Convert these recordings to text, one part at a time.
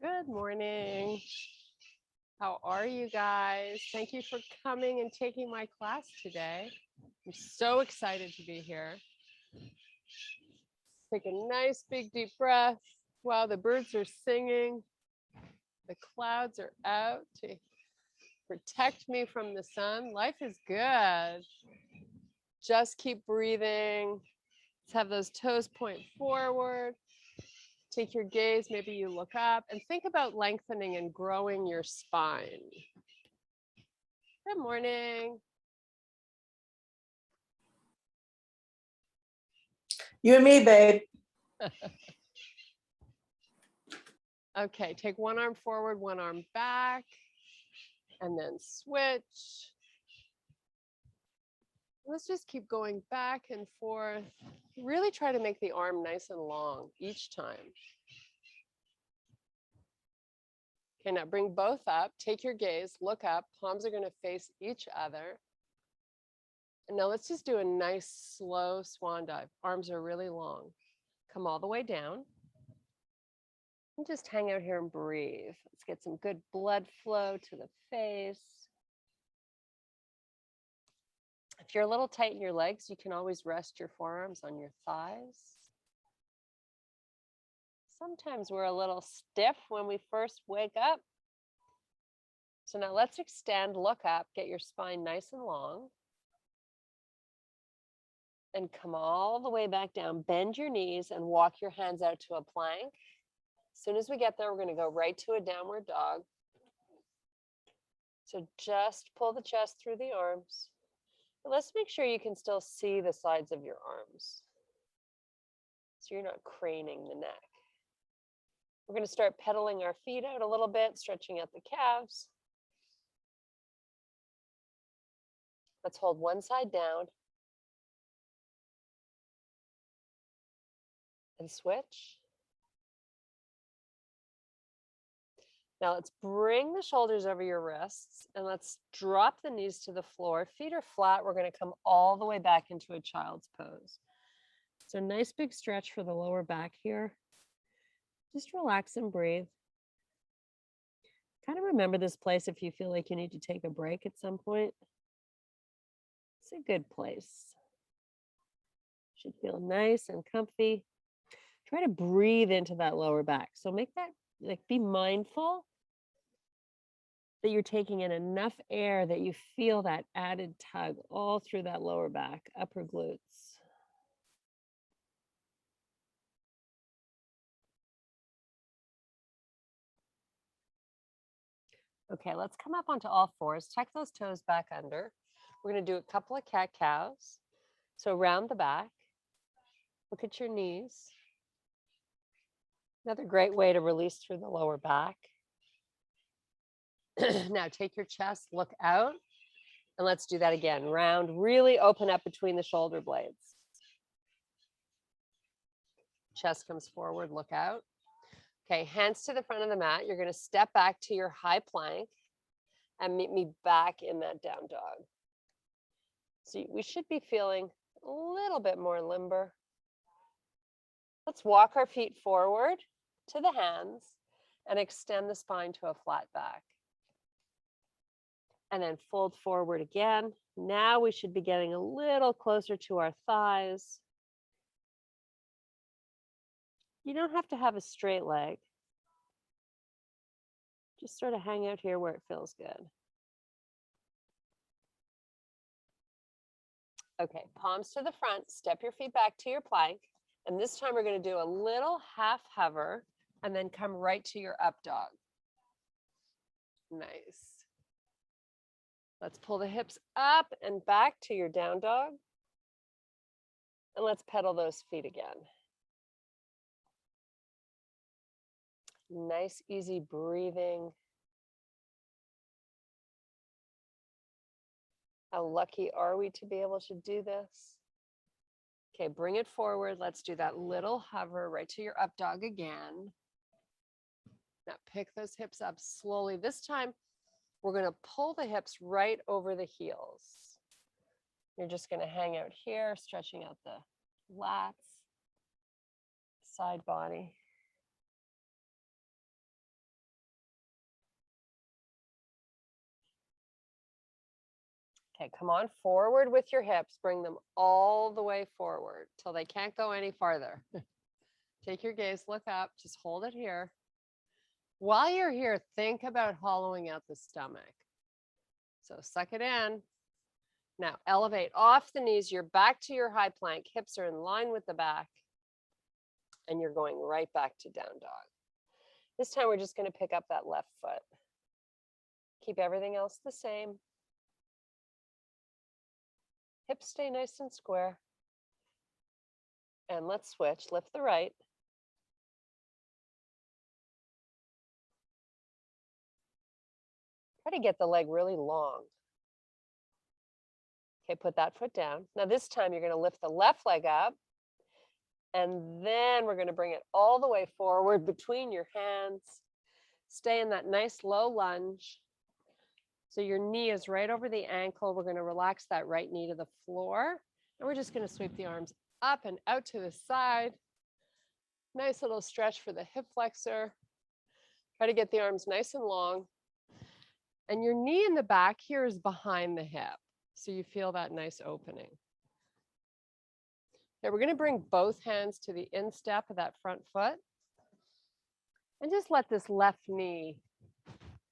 Good morning. How are you guys? Thank you for coming and taking my class today. I'm so excited to be here. Take a nice big deep breath. Wow, the birds are singing. The clouds are out to protect me from the sun. Life is good. Just keep breathing. Let's have those toes point forward. Take your gaze, maybe you look up and think about lengthening and growing your spine. Good morning. You and me, babe. Okay, take one arm forward, one arm back, and then switch. Let's just keep going back and forth. Really try to make the arm nice and long each time. Okay, now bring both up, take your gaze, look up, palms are gonna face each other. And now let's just do a nice slow swan dive. Arms are really long. Come all the way down. And just hang out here and breathe. Let's get some good blood flow to the face. If you're a little tight in your legs, you can always rest your forearms on your thighs. Sometimes we're a little stiff when we first wake up. So now let's extend, look up, get your spine nice and long. And come all the way back down. Bend your knees and walk your hands out to a plank. As soon as we get there, we're going to go right to a downward dog. So just pull the chest through the arms. But let's make sure you can still see the sides of your arms, so you're not craning the neck. We're going to start pedaling our feet out a little bit, stretching out the calves. Let's hold one side down and switch. Now let's bring the shoulders over your wrists and let's drop the knees to the floor. Feet are flat. We're going to come all the way back into a child's pose. So nice big stretch for the lower back here. Just relax and breathe. Kind of remember this place if you feel like you need to take a break at some point. It's a good place. Should feel nice and comfy. Try to breathe into that lower back. So make that, like, be mindful that you're taking in enough air that you feel that added tug all through that lower back, upper glutes. Okay, let's come up onto all fours. Tuck those toes back under. We're going to do a couple of cat cows. So round the back. Look at your knees. Another great way to release through the lower back. Now take your chest, look out, and let's do that again. Round, really open up between the shoulder blades. Chest comes forward, look out. Okay, hands to the front of the mat. You're going to step back to your high plank and meet me back in that down dog. So we should be feeling a little bit more limber. Let's walk our feet forward to the hands and extend the spine to a flat back. And then fold forward again. Now we should be getting a little closer to our thighs. You don't have to have a straight leg. Just sort of hang out here where it feels good. Okay, palms to the front, step your feet back to your plank. And this time we're going to do a little half hover and then come right to your up dog. Nice. Let's pull the hips up and back to your down dog. And let's pedal those feet again. Nice, easy breathing. How lucky are we to be able to do this? Okay, bring it forward. Let's do that little hover right to your up dog again. Now pick those hips up slowly. This time, we're going to pull the hips right over the heels. You're just going to hang out here, stretching out the lats, side body. Okay, come on forward with your hips. Bring them all the way forward till they can't go any farther. Take your gaze, look up, just hold it here. While you're here, think about hollowing out the stomach. So suck it in. Now elevate off the knees. You're back to your high plank. Hips are in line with the back. And you're going right back to down dog. This time we're just going to pick up that left foot. Keep everything else the same. Hips stay nice and square. And let's switch. Lift the right. Try to get the leg really long. Okay, put that foot down. Now this time you're going to lift the left leg up. And then we're going to bring it all the way forward between your hands. Stay in that nice low lunge. So your knee is right over the ankle. We're going to relax that right knee to the floor. And we're just going to sweep the arms up and out to the side. Nice little stretch for the hip flexor. Try to get the arms nice and long. And your knee in the back here is behind the hip. So you feel that nice opening. Now we're going to bring both hands to the instep of that front foot. And just let this left knee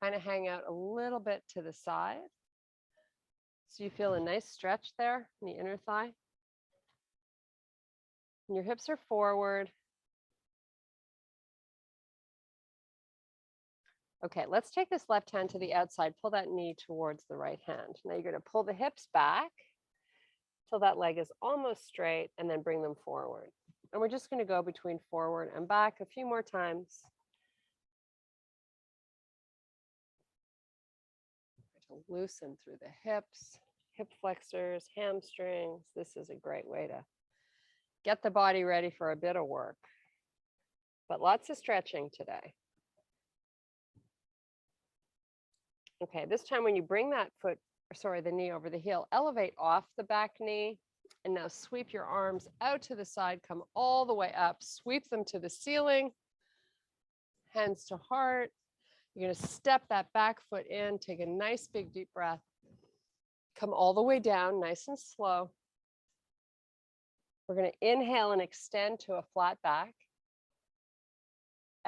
kind of hang out a little bit to the side. So you feel a nice stretch there in the inner thigh. And your hips are forward. Okay, let's take this left hand to the outside. Pull that knee towards the right hand. Now you're going to pull the hips back till that leg is almost straight and then bring them forward. And we're just going to go between forward and back a few more times. To loosen through the hips, hip flexors, hamstrings. This is a great way to get the body ready for a bit of work. But lots of stretching today. Okay, this time when you bring that the knee over the heel, elevate off the back knee and now sweep your arms out to the side, come all the way up, sweep them to the ceiling, hands to heart. You're going to step that back foot in, take a nice big deep breath, come all the way down, nice and slow. We're going to inhale and extend to a flat back.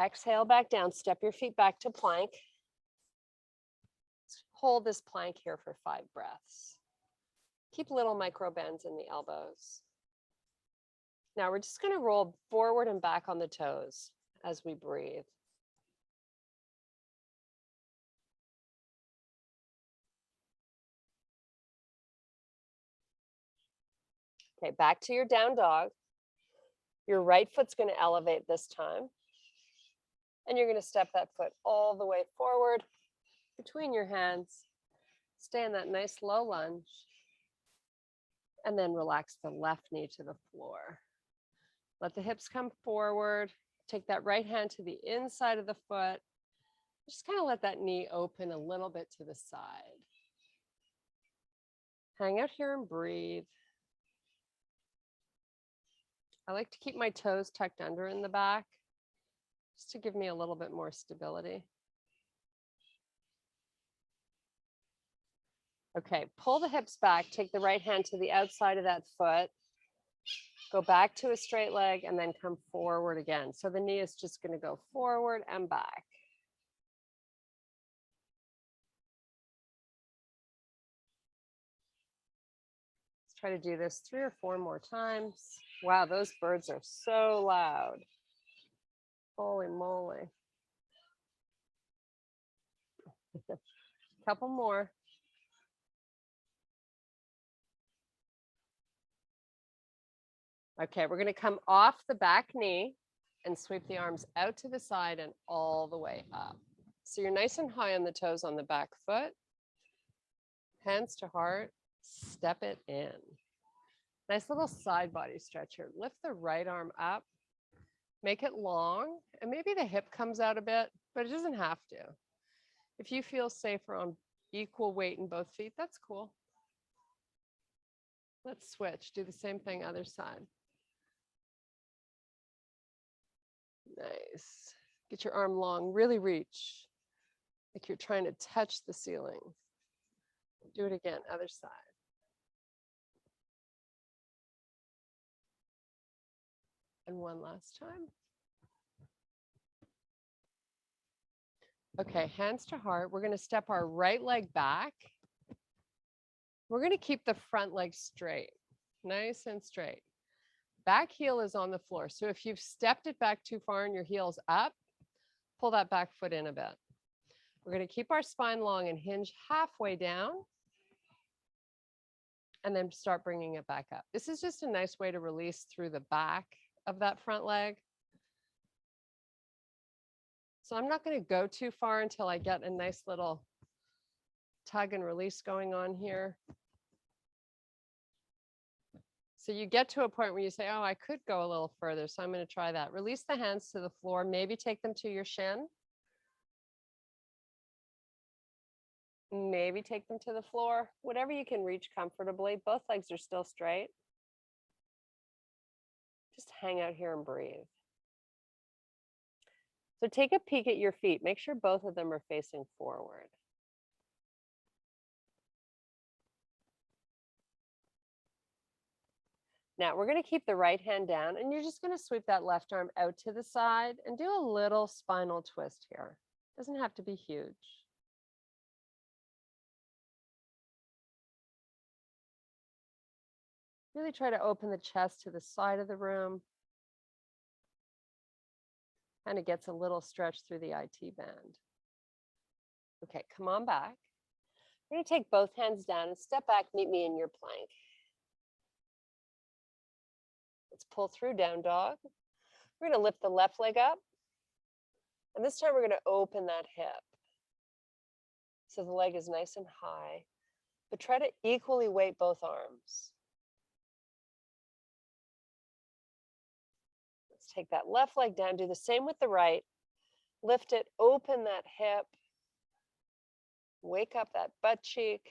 Exhale back down, step your feet back to plank. Hold this plank here for 5 breaths. Keep little micro bends in the elbows. Now we're just going to roll forward and back on the toes as we breathe. Okay, back to your down dog. Your right foot's going to elevate this time. And you're going to step that foot all the way forward between your hands. Stay in that nice low lunge. And then relax the left knee to the floor. Let the hips come forward. Take that right hand to the inside of the foot. Just kind of let that knee open a little bit to the side. Hang out here and breathe. I like to keep my toes tucked under in the back, just to give me a little bit more stability. Okay, pull the hips back, take the right hand to the outside of that foot, go back to a straight leg, and then come forward again. So the knee is just going to go forward and back. Let's try to do this 3 or 4 more times. Wow, those birds are so loud. Holy moly. Couple more. Okay, we're going to come off the back knee and sweep the arms out to the side and all the way up. So you're nice and high on the toes on the back foot. Hands to heart, step it in. Nice little side body stretch here. Lift the right arm up, make it long, and maybe the hip comes out a bit, but it doesn't have to. If you feel safer on equal weight in both feet, that's cool. Let's switch, do the same thing other side. Nice. Get your arm long, really reach, like you're trying to touch the ceiling. Do it again, other side. And one last time. Okay, hands to heart. We're going to step our right leg back. We're going to keep the front leg straight, nice and straight. Back heel is on the floor. So if you've stepped it back too far and your heel's up, pull that back foot in a bit. We're going to keep our spine long and hinge halfway down. And then start bringing it back up. This is just a nice way to release through the back of that front leg. So I'm not going to go too far until I get a nice little tug and release going on here. So you get to a point where you say, oh, I could go a little further. So I'm going to try that. Release the hands to the floor. Maybe take them to your shin. Maybe take them to the floor. Whatever you can reach comfortably. Both legs are still straight. Just hang out here and breathe. So take a peek at your feet. Make sure both of them are facing forward. Now we're going to keep the right hand down and you're just going to sweep that left arm out to the side and do a little spinal twist here. Doesn't have to be huge. Really try to open the chest to the side of the room. Kind of gets a little stretch through the IT band. Okay, come on back. We're going to take both hands down and step back, meet me in your plank. Let's pull through down dog. We're going to lift the left leg up. And this time we're going to open that hip. So the leg is nice and high, but try to equally weight both arms. Let's take that left leg down, do the same with the right. Lift it, open that hip. Wake up that butt cheek.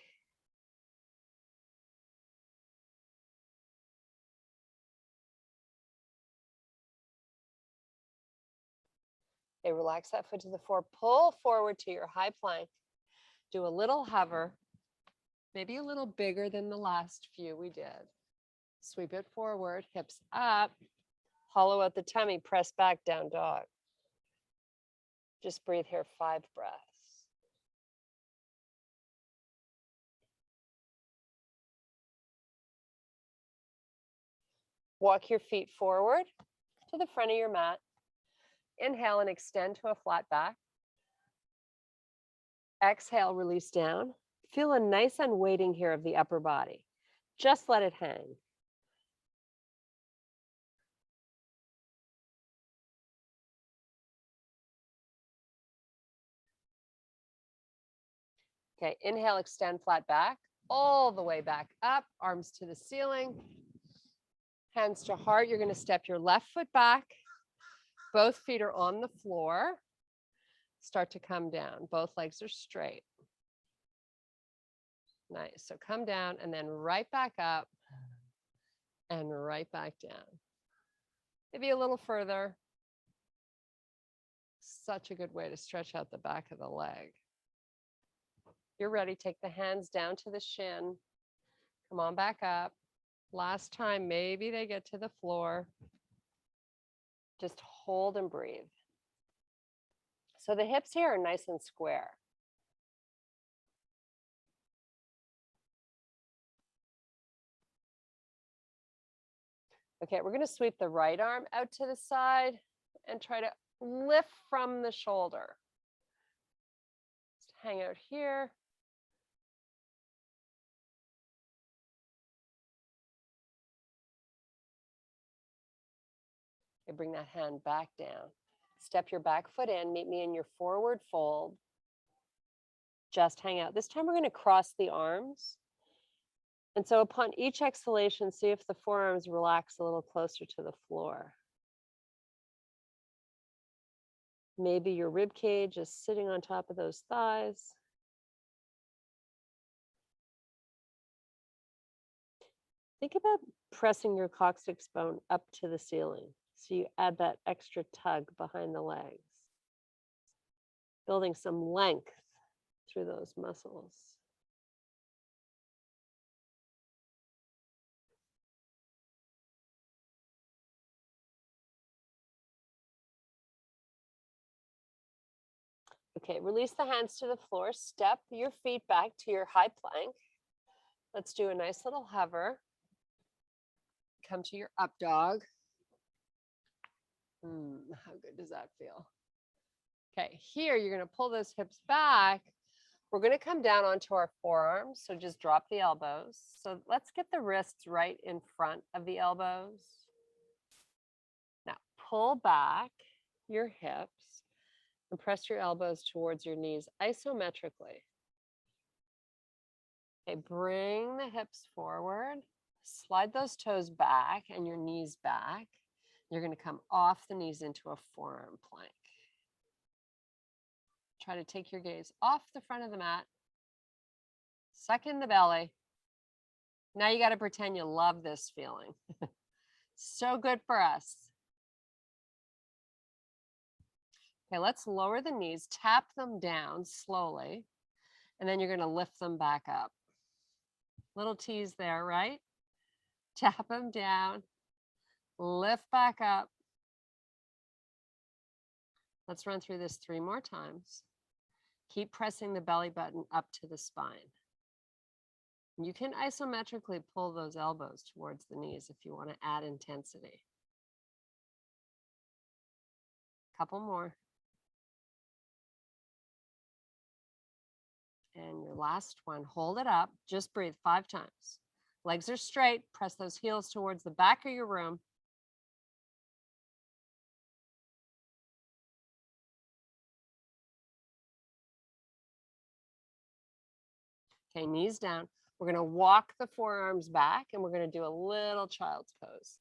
Okay, relax that foot to the floor. Pull forward to your high plank. Do a little hover, maybe a little bigger than the last few we did. Sweep it forward, hips up. Hollow out the tummy, press back, down dog. Just breathe here 5 breaths. Walk your feet forward to the front of your mat. Inhale and extend to a flat back. Exhale, release down. Feel a nice unweighting here of the upper body. Just let it hang. Okay, inhale, extend flat back, all the way back up, arms to the ceiling, hands to heart. You're going to step your left foot back. Both feet are on the floor. Start to come down. Both legs are straight. Nice. So come down and then right back up and right back down. Maybe a little further. Such a good way to stretch out the back of the leg. You're ready. Take the hands down to the shin. Come on back up. Last time, maybe they get to the floor. Just hold and breathe. So the hips here are nice and square. Okay, we're going to sweep the right arm out to the side and try to lift from the shoulder. Just hang out here. Okay, bring that hand back down. Step your back foot in, meet me in your forward fold. Just hang out. This time we're going to cross the arms. And so upon each exhalation, see if the forearms relax a little closer to the floor. Maybe your rib cage is sitting on top of those thighs. Think about pressing your coccyx bone up to the ceiling. So you add that extra tug behind the legs, building some length through those muscles. Okay, release the hands to the floor. Step your feet back to your high plank. Let's do a nice little hover. Come to your up dog. How good does that feel? Okay, here you're going to pull those hips back. We're going to come down onto our forearms, so just drop the elbows. So let's get the wrists right in front of the elbows. Now pull back your hips and press your elbows towards your knees isometrically. Okay, bring the hips forward, slide those toes back and your knees back. You're going to come off the knees into a forearm plank. Try to take your gaze off the front of the mat. Suck in the belly. Now you got to pretend you love this feeling. So good for us. Okay, let's lower the knees, tap them down slowly, and then you're going to lift them back up. Little tease there, right? Tap them down, lift back up. Let's run through this 3 more times. Keep pressing the belly button up to the spine. You can isometrically pull those elbows towards the knees if you want to add intensity. Couple more. And your last one, hold it up. Just breathe 5 times. Legs are straight. Press those heels towards the back of your room. Okay, knees down. We're going to walk the forearms back and we're going to do a little child's pose.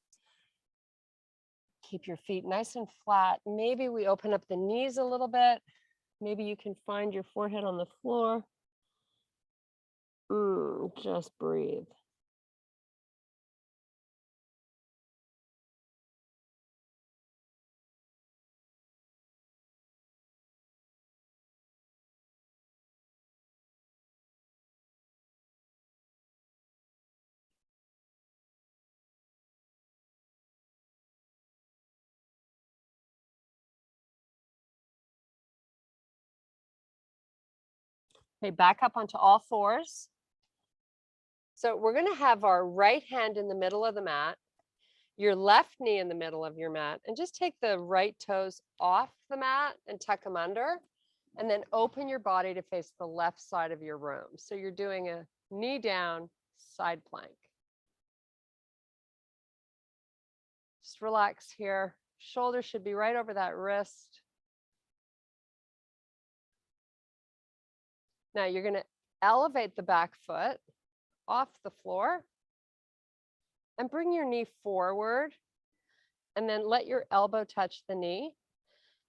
Keep your feet nice and flat. Maybe we open up the knees a little bit. Maybe you can find your forehead on the floor. Just breathe. Okay, back up onto all fours. So we're going to have our right hand in the middle of the mat, your left knee in the middle of your mat, and just take the right toes off the mat and tuck them under, and then open your body to face the left side of your room. So you're doing a knee down side plank. Just relax here. Shoulder should be right over that wrist. Now you're going to elevate the back foot off the floor and bring your knee forward, and then let your elbow touch the knee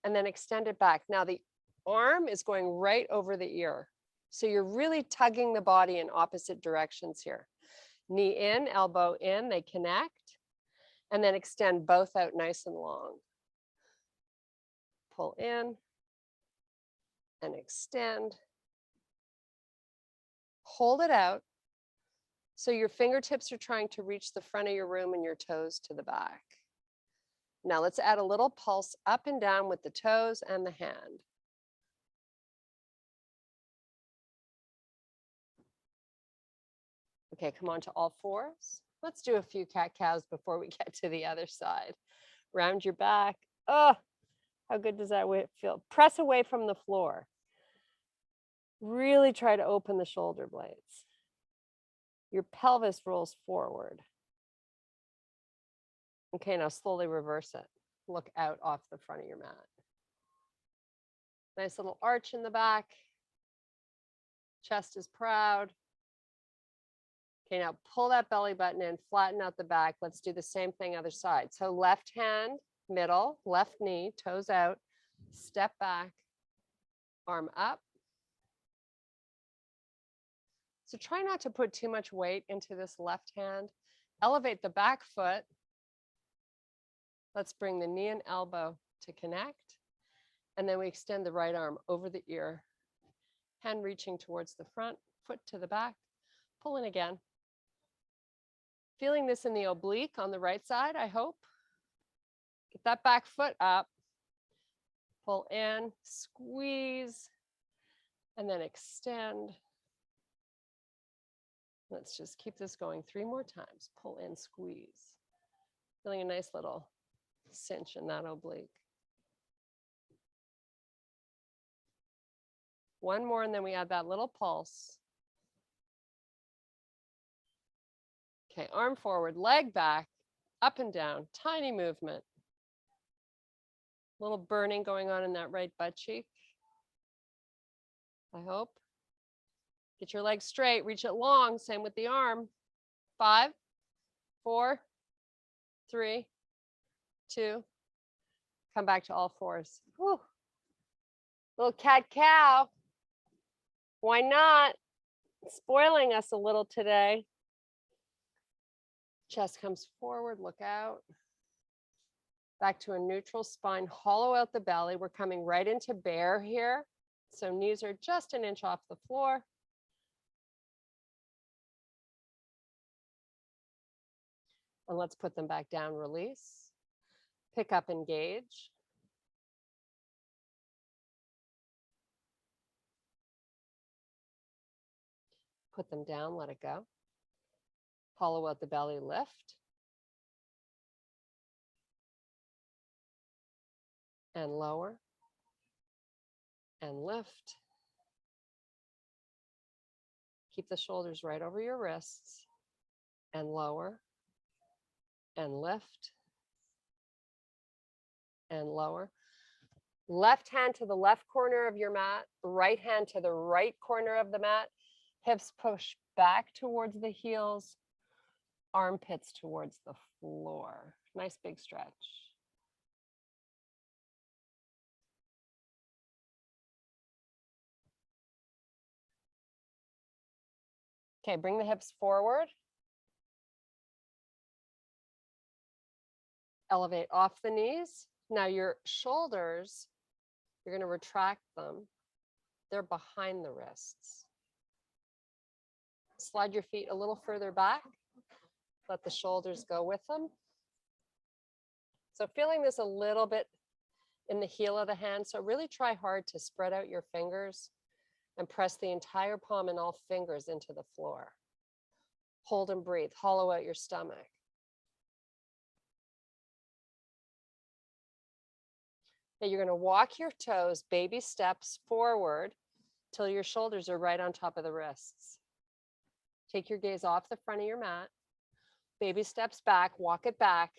and then extend it back. Now the arm is going right over the ear. So you're really tugging the body in opposite directions here. Knee in, elbow in, they connect, and then extend both out nice and long. Pull in and extend. Hold it out. So your fingertips are trying to reach the front of your room and your toes to the back. Now let's add a little pulse up and down with the toes and the hand. Okay, come on to all fours. Let's do a few cat-cows before we get to the other side. Round your back. Oh, how good does that feel? Press away from the floor. Really try to open the shoulder blades. Your pelvis rolls forward. Okay, now slowly reverse it. Look out off the front of your mat. Nice little arch in the back. Chest is proud. Okay, now pull that belly button in, flatten out the back. Let's do the same thing other side. So left hand, middle, left knee, toes out, step back, arm up. So try not to put too much weight into this left hand. Elevate the back foot. Let's bring the knee and elbow to connect. And then we extend the right arm over the ear. Hand reaching towards the front, foot to the back. Pull in again. Feeling this in the oblique on the right side, I hope. Get that back foot up. Pull in, squeeze, And then extend. Let's just keep this going 3 more times. Pull in, squeeze. Feeling a nice little cinch in that oblique. 1 more, and then we add that little pulse. Okay, arm forward, leg back, up and down, tiny movement. A little burning going on in that right butt cheek. I hope. Get your legs straight, reach it long, same with the arm. 5, 4, 3, 2. Come back to all fours. Whew. Little cat cow. Why not? Spoiling us a little today. Chest comes forward, look out. Back to a neutral spine, hollow out the belly. We're coming right into bear here. So knees are just an inch off the floor. And let's put them back down, release. Pick up, engage. Put them down, let it go. Hollow out the belly, lift. And lower. And lift. Keep the shoulders right over your wrists. And lower. And lift. And lower. Left hand to the left corner of your mat, right hand to the right corner of the mat. Hips push back towards the heels, armpits towards the floor. Nice big stretch. Okay, bring the hips forward. Elevate off the knees. Now your shoulders, you're going to retract them. They're behind the wrists. Slide your feet a little further back. Let the shoulders go with them. So feeling this a little bit in the heel of the hand. So really try hard to spread out your fingers and press the entire palm and all fingers into the floor. Hold and breathe. Hollow out your stomach. Now you're going to walk your toes, baby steps forward till your shoulders are right on top of the wrists. Take your gaze off the front of your mat. Baby steps back, walk it back.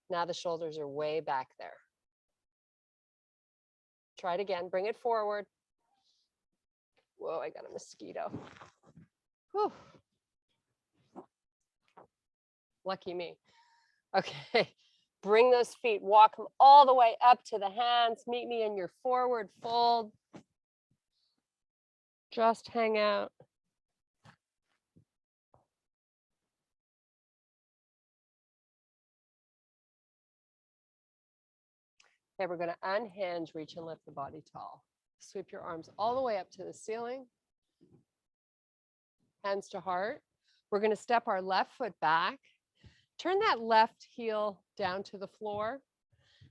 Now the shoulders are way back there. Try it again, bring it forward. Whoa, I got a mosquito. Whew. Lucky me. Okay, bring those feet, walk them all the way up to the hands. Meet me in your forward fold. Just hang out. Okay, we're going to unhinge, reach and lift the body tall. Sweep your arms all the way up to the ceiling. Hands to heart. We're going to step our left foot back. Turn that left heel down to the floor.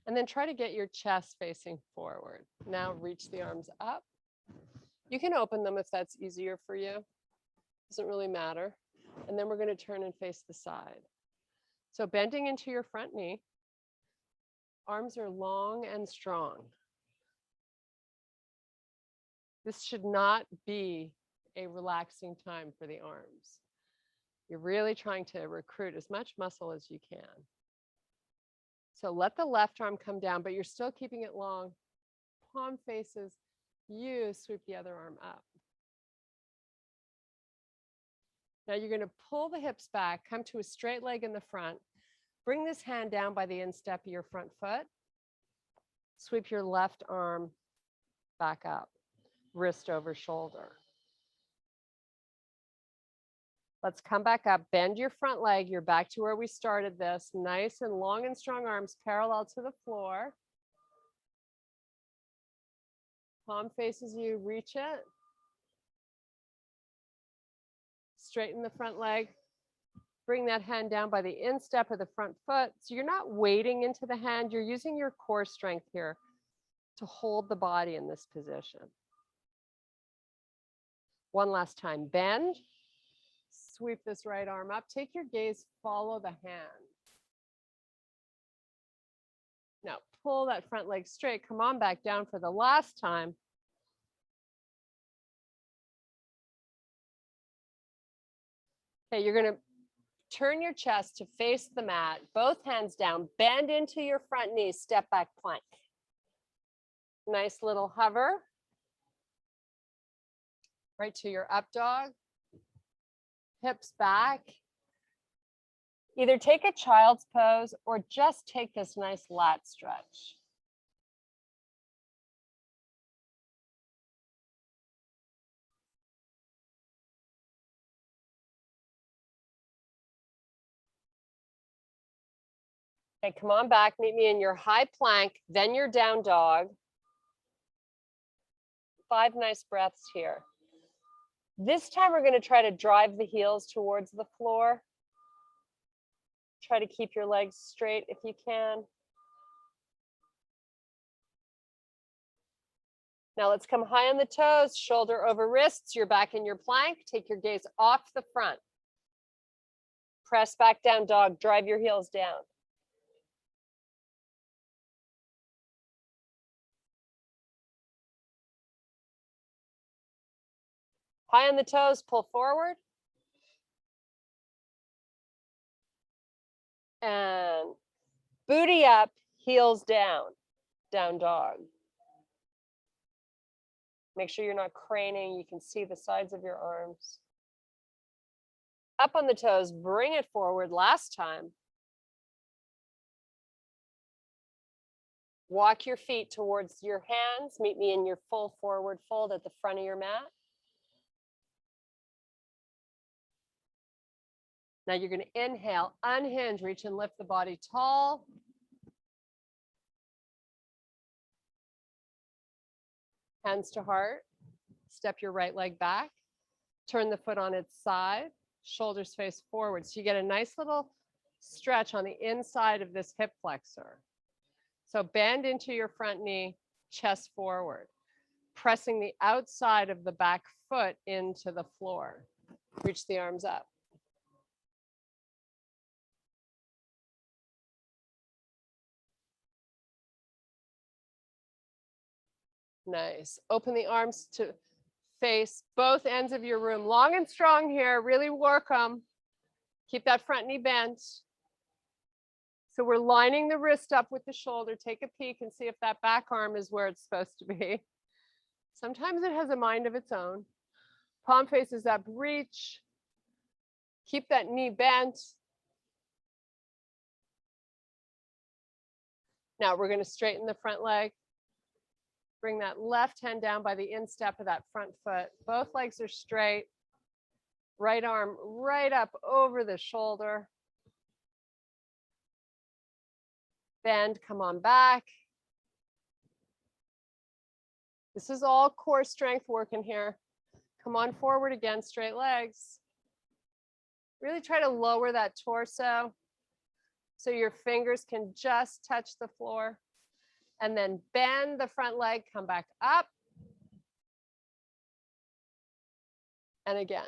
And then try to get your chest facing forward. Now reach the arms up. You can open them if that's easier for you. Doesn't really matter. And then we're going to turn and face the side. So bending into your front knee. Arms are long and strong. This should not be a relaxing time for the arms. You're really trying to recruit as much muscle as you can. So let the left arm come down, but you're still keeping it long. Palm faces you, sweep the other arm up. Now you're going to pull the hips back, come to a straight leg in the front. Bring this hand down by the instep of your front foot. Sweep your left arm back up, wrist over shoulder. Let's come back up, bend your front leg. You're back to where we started this. Nice and long and strong arms parallel to the floor. Palm faces you, reach it. Straighten the front leg. Bring that hand down by the instep of the front foot. So you're not wading into the hand. You're using your core strength here to hold the body in this position. One last time, bend. Sweep this right arm up. Take your gaze, follow the hand. Now pull that front leg straight. Come on back down for the last time. Okay, you're gonna turn your chest to face the mat, both hands down, bend into your front knee, step back plank. Nice little hover. Right to your up dog. Hips back. Either take a child's pose or just take this nice lat stretch. Okay, come on back, meet me in your high plank, then your down dog. 5 nice breaths here. This time we're going to try to drive the heels towards the floor. Try to keep your legs straight if you can. Now let's come high on the toes, shoulder over wrists. You're back in your plank. Take your gaze off the front. Press back down dog, drive your heels down. High on the toes, pull forward. And booty up, heels down, down dog. Make sure you're not craning. You can see the sides of your arms. Up on the toes, bring it forward last time. Walk your feet towards your hands. Meet me in your full forward fold at the front of your mat. Now you're going to inhale, unhinge, reach and lift the body tall. Hands to heart. Step your right leg back. Turn the foot on its side. Shoulders face forward. So you get a nice little stretch on the inside of this hip flexor. So bend into your front knee, chest forward, pressing the outside of the back foot into the floor. Reach the arms up. Nice. Open the arms to face both ends of your room. Long and strong here. Really work them. Keep that front knee bent. So we're lining the wrist up with the shoulder. Take a peek and see if that back arm is where it's supposed to be. Sometimes it has a mind of its own. Palm faces up, reach. Keep that knee bent. Now we're going to straighten the front leg. Bring that left hand down by the instep of that front foot. Both legs are straight. Right arm right up over the shoulder. Bend, come on back. This is all core strength working here. Come on forward again, straight legs. Really try to lower that torso so your fingers can just touch the floor. And then bend the front leg, come back up. And again.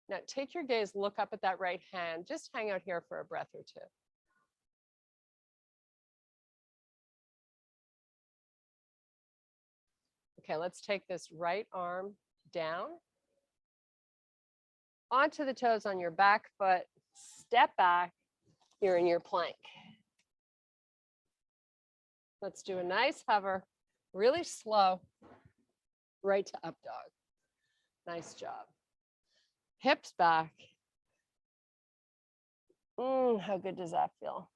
Now take your gaze, look up at that right hand. Just hang out here for a breath or two. Okay, let's take this right arm down. Onto the toes on your back foot. Step back. You're in your plank. Let's do a nice hover, really slow, right to up dog. Nice job. Hips back. How good does that feel?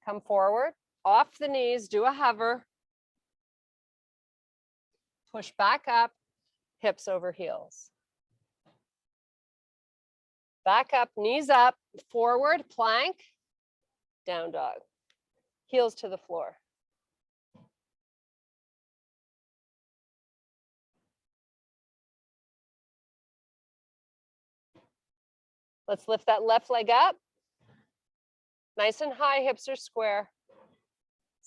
Come forward, off the knees, do a hover. Push back up, hips over heels. Back up, knees up, forward, plank, down dog. Heels to the floor. Let's lift that left leg up. Nice and high, hips are square.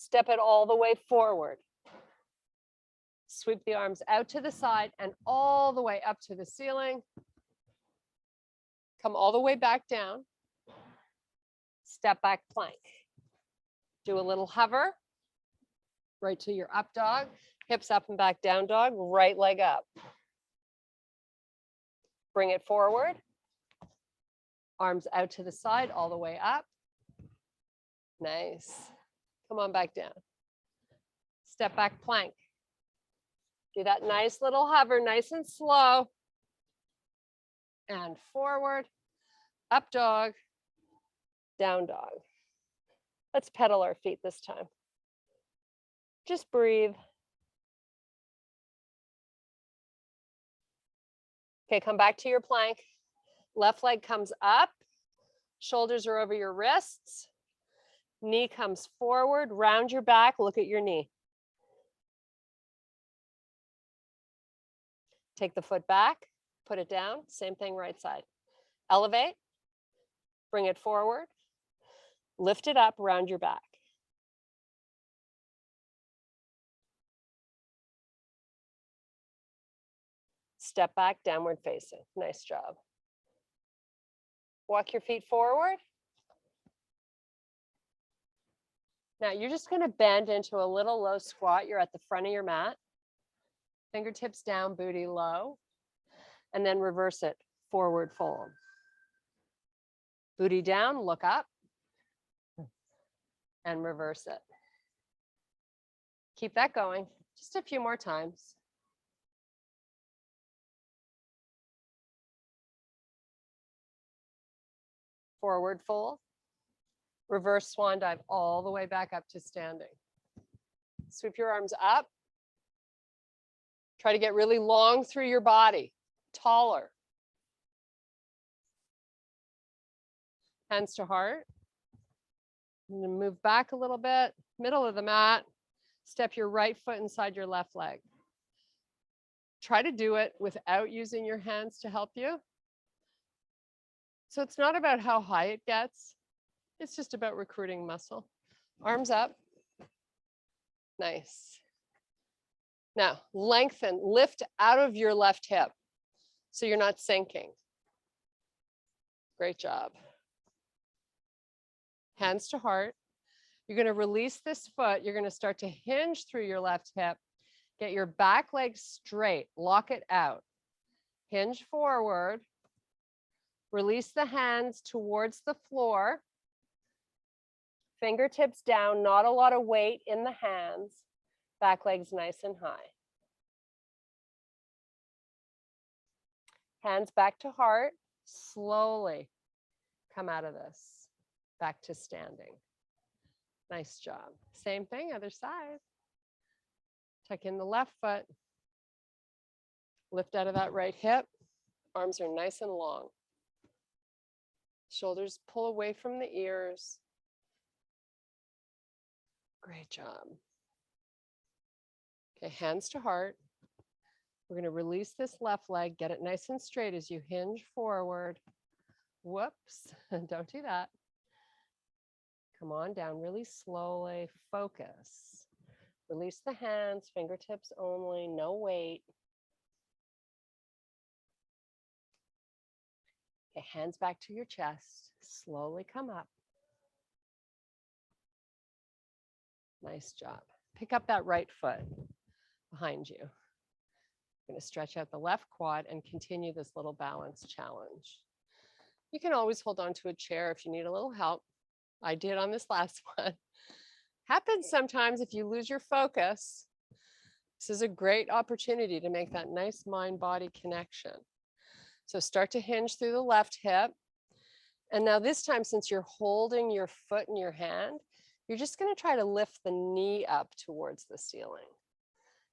Step it all the way forward. Sweep the arms out to the side and all the way up to the ceiling. Come all the way back down. Step back plank. Do a little hover. Right to your up dog. Hips up and back down dog. Right leg up. Bring it forward. Arms out to the side all the way up. Nice. Come on back down. Step back plank. Do that nice little hover, nice and slow. And forward, up dog, down dog. Let's pedal our feet this time. Just breathe. Okay, come back to your plank. Left leg comes up. Shoulders are over your wrists. Knee comes forward, round your back, look at your knee. Take the foot back, put it down, same thing right side. Elevate, bring it forward, lift it up, round your back. Step back, downward facing. Nice job. Walk your feet forward. Now you're just going to bend into a little low squat. You're at the front of your mat. Fingertips down, booty low. And then reverse it, forward fold. Booty down, look up. And reverse it. Keep that going. Just a few more times. Forward fold. Reverse swan dive all the way back up to standing. Sweep your arms up. Try to get really long through your body, taller. Hands to heart. And then move back a little bit, middle of the mat. Step your right foot inside your left leg. Try to do it without using your hands to help you. So it's not about how high it gets. It's just about recruiting muscle. Arms up. Nice. Now, lengthen, lift out of your left hip so you're not sinking. Great job. Hands to heart. You're going to release this foot. You're going to start to hinge through your left hip. Get your back leg straight. Lock it out. Hinge forward. Release the hands towards the floor. Fingertips down, not a lot of weight in the hands. Back legs nice and high. Hands back to heart. Slowly come out of this. Back to standing. Nice job. Same thing, other side. Tuck in the left foot. Lift out of that right hip. Arms are nice and long. Shoulders pull away from the ears. Great job. Okay, hands to heart. We're going to release this left leg, get it nice and straight as you hinge forward. Whoops, don't do that. Come on down really slowly, focus. Release the hands, fingertips only, no weight. Okay, hands back to your chest, slowly come up. Nice job. Pick up that right foot behind you. You're going to stretch out the left quad and continue this little balance challenge. You can always hold on to a chair if you need a little help. I did on this last one. Happens sometimes if you lose your focus. This is a great opportunity to make that nice mind-body connection. So start to hinge through the left hip. And now this time, since you're holding your foot in your hand, you're just going to try to lift the knee up towards the ceiling,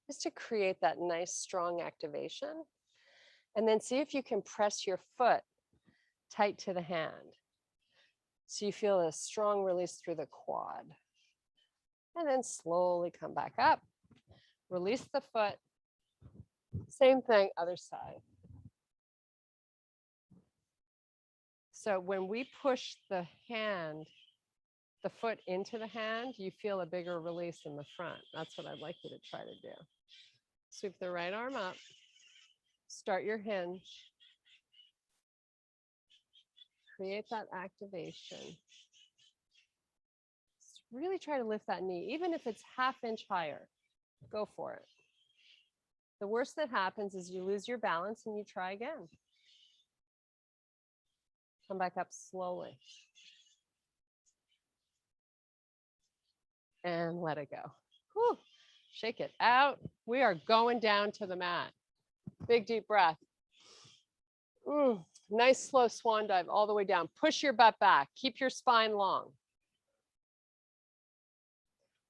just to create that nice, strong activation. And then see if you can press your foot tight to the hand. So you feel a strong release through the quad. And then slowly come back up. Release the foot. Same thing, other side. So when we push the hand, the foot into the hand, you feel a bigger release in the front. That's what I'd like you to try to do. Sweep the right arm up. Start your hinge. Create that activation. Really try to lift that knee, even if it's ½ inch higher. Go for it. The worst that happens is you lose your balance and you try again. Come back up slowly. And let it go. Whew. Shake it out. We are going down to the mat. Big deep breath. Nice slow swan dive all the way down. Push your butt back. Keep your spine long.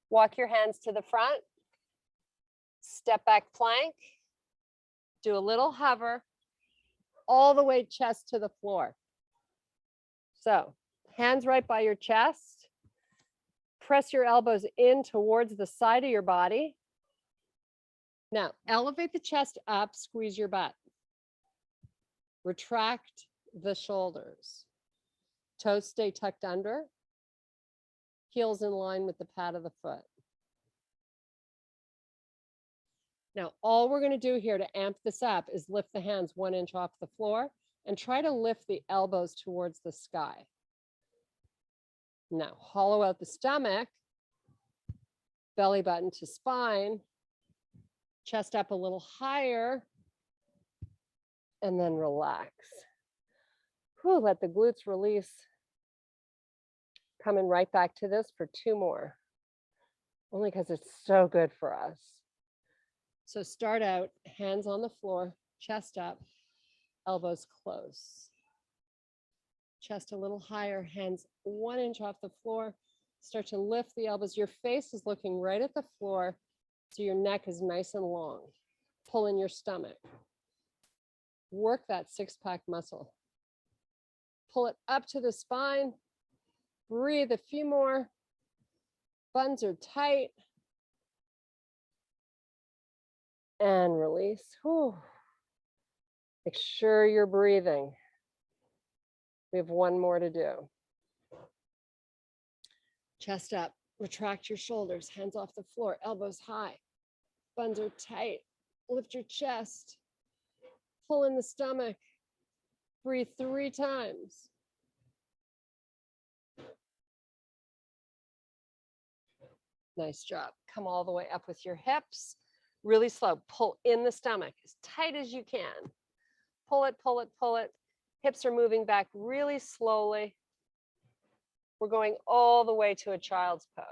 Walk your hands to the front. Step back plank. Do a little hover all the way chest to the floor. So hands right by your chest. Press your elbows in towards the side of your body. Now elevate the chest up, squeeze your butt. Retract the shoulders. Toes stay tucked under. Heels in line with the pad of the foot. Now, all we're going to do here to amp this up is lift the hands 1 inch off the floor and try to lift the elbows towards the sky. Now, hollow out the stomach, belly button to spine, chest up a little higher, and then relax. Whew, let the glutes release. Coming right back to this for 2 more, only because it's so good for us. So start out, hands on the floor, chest up, elbows close. Chest a little higher, hands 1 inch off the floor. Start to lift the elbows. Your face is looking right at the floor, so your neck is nice and long. Pull in your stomach. Work that six-pack muscle. Pull it up to the spine. Breathe a few more. Buns are tight. And release. Whew. Make sure you're breathing. We have 1 more to do. Chest up, retract your shoulders, hands off the floor, elbows high. Buns are tight. Lift your chest. Pull in the stomach. Breathe 3 times. Nice job. Come all the way up with your hips. Really slow. Pull in the stomach as tight as you can. Pull it, pull it, pull it. Hips are moving back really slowly. We're going all the way to a child's pose.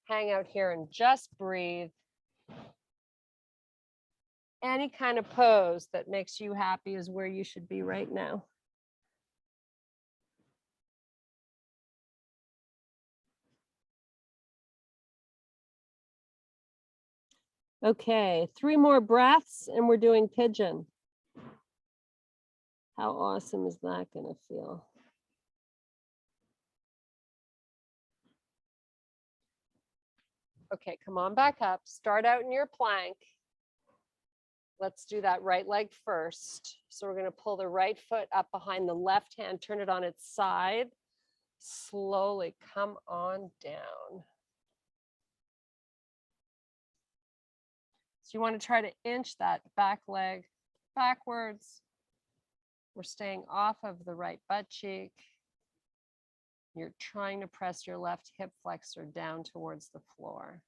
Hang out here and just breathe. Any kind of pose that makes you happy is where you should be right now. Okay, 3 more breaths and we're doing pigeon. How awesome is that going to feel? Okay, come on back up. Start out in your plank. Let's do that right leg first. So we're going to pull the right foot up behind the left hand, turn it on its side. Slowly come on down. So you want to try to inch that back leg backwards. We're staying off of the right butt cheek. You're trying to press your left hip flexor down towards the floor.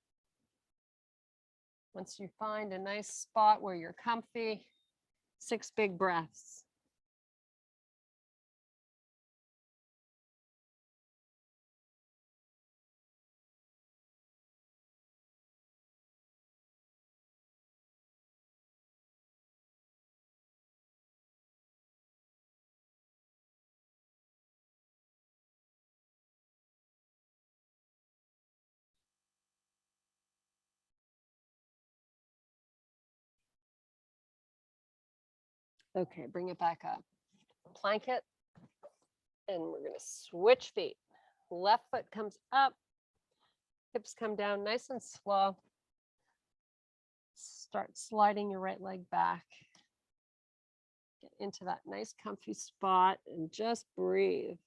Once you find a nice spot where you're comfy, 6 big breaths. Okay, bring it back up. Plank it, and we're going to switch feet. Left foot comes up, hips come down nice and slow. Start sliding your right leg back. Get into that nice comfy spot and just breathe.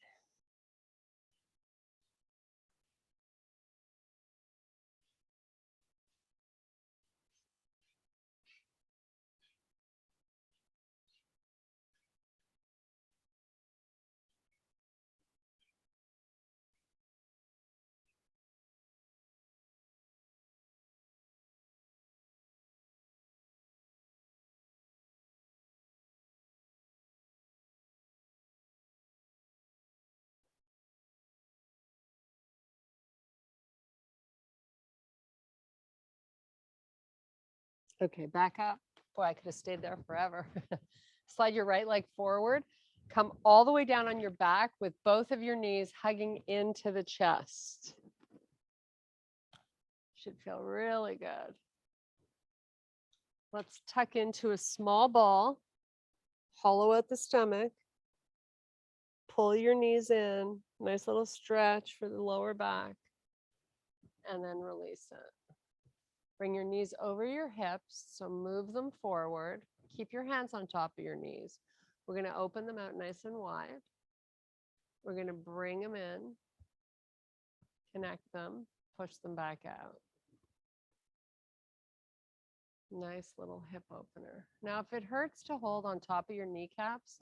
Okay, back up. Boy, I could have stayed there forever. Slide your right leg forward. Come all the way down on your back with both of your knees hugging into the chest. Should feel really good. Let's tuck into a small ball. Hollow out the stomach. Pull your knees in. Nice little stretch for the lower back. And then release it. Bring your knees over your hips, so move them forward. Keep your hands on top of your knees. We're going to open them out nice and wide. We're going to bring them in, connect them, push them back out. Nice little hip opener. Now, if it hurts to hold on top of your kneecaps,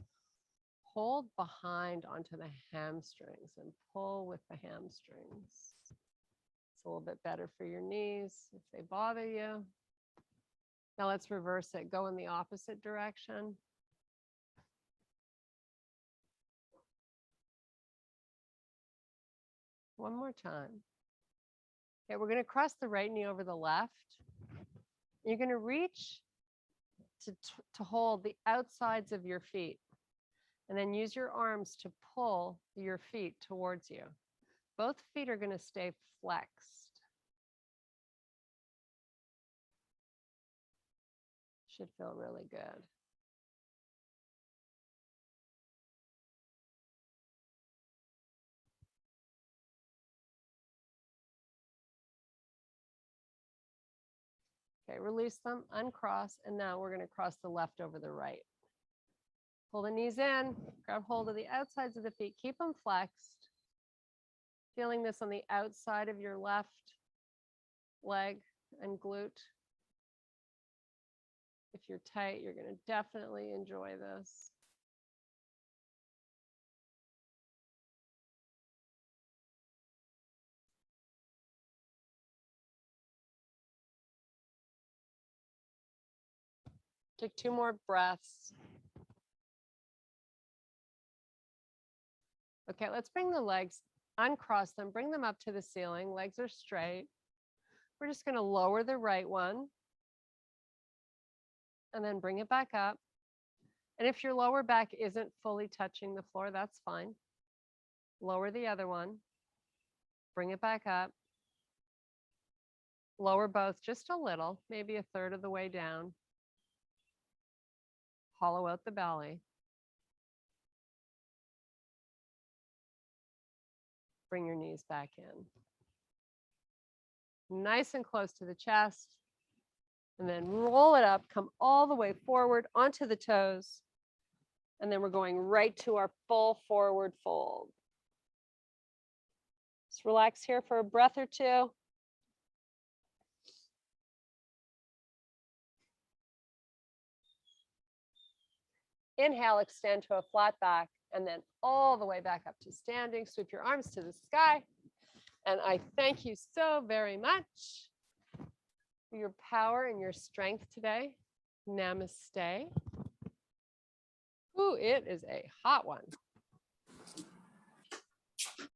hold behind onto the hamstrings and pull with the hamstrings. It's a little bit better for your knees if they bother you. Now let's reverse it. Go in the opposite direction. One more time. Okay, we're going to cross the right knee over the left. You're going to reach to hold the outsides of your feet, and then use your arms to pull your feet towards you. Both feet are going to stay flexed. Should feel really good. Okay, release them, uncross, and now we're going to cross the left over the right. Pull the knees in, grab hold of the outsides of the feet, keep them flexed. Feeling this on the outside of your left leg and glute. If you're tight, you're going to definitely enjoy this. Take 2 more breaths. Okay, let's bring the legs, uncross them, bring them up to the ceiling. Legs are straight. We're just going to lower the right one and then bring it back up. And if your lower back isn't fully touching the floor, that's fine. Lower the other one, bring it back up. Lower both just a little, maybe 1/3 of the way down. Hollow out the belly. Bring your knees back in. Nice and close to the chest. And then roll it up, come all the way forward onto the toes. And then we're going right to our full forward fold. Just relax here for a breath or two. Inhale, extend to a flat back, and then all the way back up to standing. Sweep your arms to the sky. And I thank you so very much for your power and your strength today. Namaste. Ooh, it is a hot one.